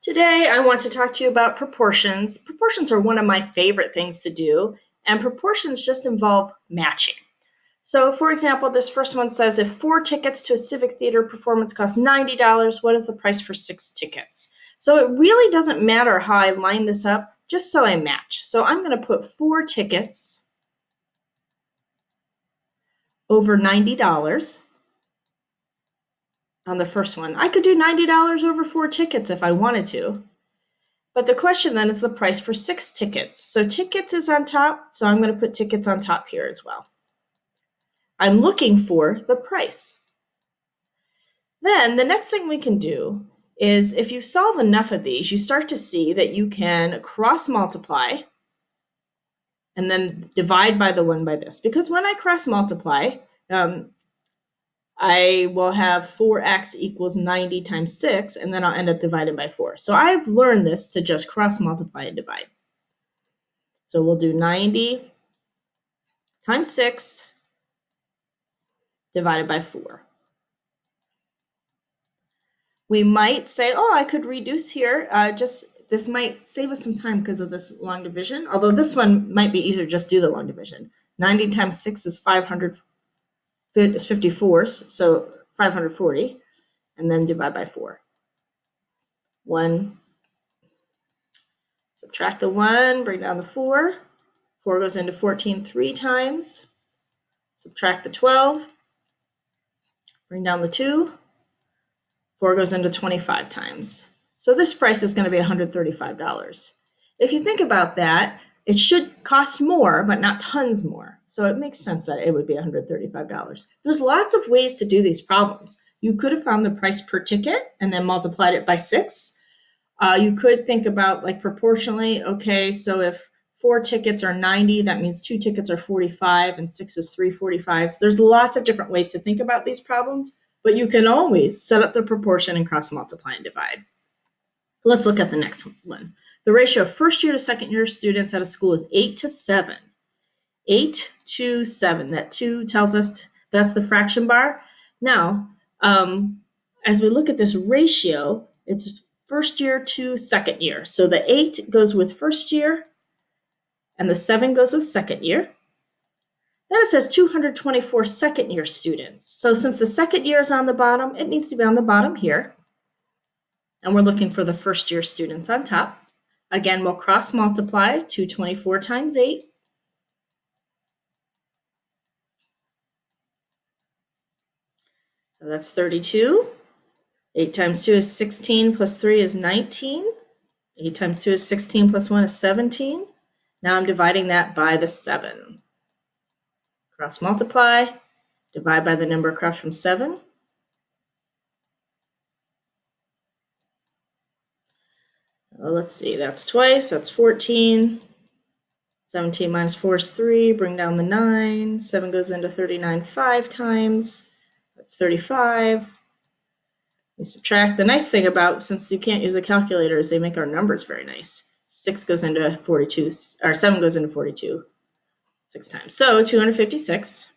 Today, I want to talk to you about proportions. Proportions are one of my favorite things to do, and proportions just involve matching. So, for example, this first one says if 4 tickets to a Civic Theater performance cost $90, what is the price for 6 tickets? So, it really doesn't matter how I line this up, just so I match. So, I'm going to put 4 tickets over $90 on the first one. I could do $90 over 4 tickets if I wanted to. But the question then is the price for 6 tickets. So tickets is on top, so I'm going to put tickets on top here as well. I'm looking for the price. Then the next thing we can do is if you solve enough of these, you start to see that you can cross multiply and then divide by the one by this. Because when I cross multiply, I will have 4x equals 90 times 6, and then I'll end up dividing by 4. So I've learned this to just cross multiply and divide. So we'll do 90 times 6 divided by 4. We might say, oh, I could reduce here. This might save us some time because of this long division, although this one might be easier, just do the long division. 90 times 6 is 54, so 540, and then divide by 4. 1, subtract the 1, bring down the 4. 4 goes into 14 3 times. Subtract the 12, bring down the 2. 4 goes into 25 times. So this price is going to be $135. If you think about that, it should cost more, but not tons more. So it makes sense that it would be $135. There's lots of ways to do these problems. You could have found the price per ticket and then multiplied it by 6. You could think about like proportionally, okay, so if 4 tickets are 90, that means 2 tickets are 45 and 6 is 345s. There's lots of different ways to think about these problems, but you can always set up the proportion and cross multiply and divide. Let's look at the next one. The ratio of first year to second year students at a school is 8 to 7. 8 to 7. That 2 tells us that's the fraction bar. Now, as we look at this ratio, it's first year to second year. So the 8 goes with first year, and the 7 goes with second year. Then it says 224 second year students. So since the second year is on the bottom, it needs to be on the bottom here. And we're looking for the first year students on top. Again, we'll cross multiply 224 times 8. So that's 32. 8 times 2 is 16 plus 3 is 19. 8 times 2 is 16 plus 1 is 17. Now I'm dividing that by the 7. Cross multiply, divide by the number across from 7. Let's see, that's twice, that's 14. 17 minus 4 is 3, bring down the 9. 7 goes into 39 5 times. That's 35. We subtract. The nice thing about, since you can't use a calculator, is they make our numbers very nice. 6 goes into 42, or 7 goes into 42 6 times. So 256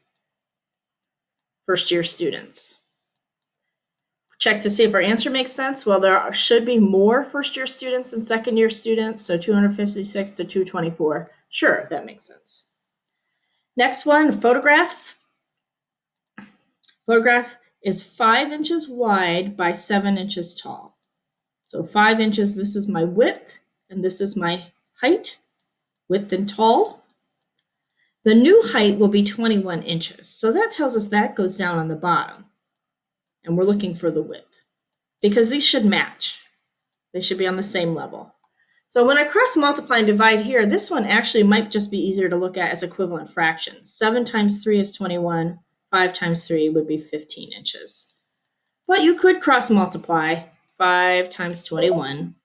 first year students. Check to see if our answer makes sense. Well, there should be more first year students than second year students. So 256 to 224. Sure, that makes sense. Next one, photographs. Photograph is 5 inches wide by 7 inches tall. So 5 inches, this is my width, and this is my height, width and tall. The new height will be 21 inches. So that tells us that goes down on the bottom. And we're looking for the width because these should match. They should be on the same level. So when I cross multiply and divide here, this one actually might just be easier to look at as equivalent fractions. 7 times 3 is 21. 5 times 3 would be 15 inches. But you could cross multiply 5 times 21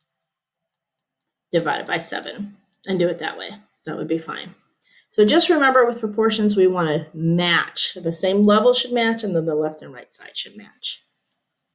divided by 7 and do it that way. That would be fine. So just remember with proportions, we want to match. The same level should match, and then the left and right side should match.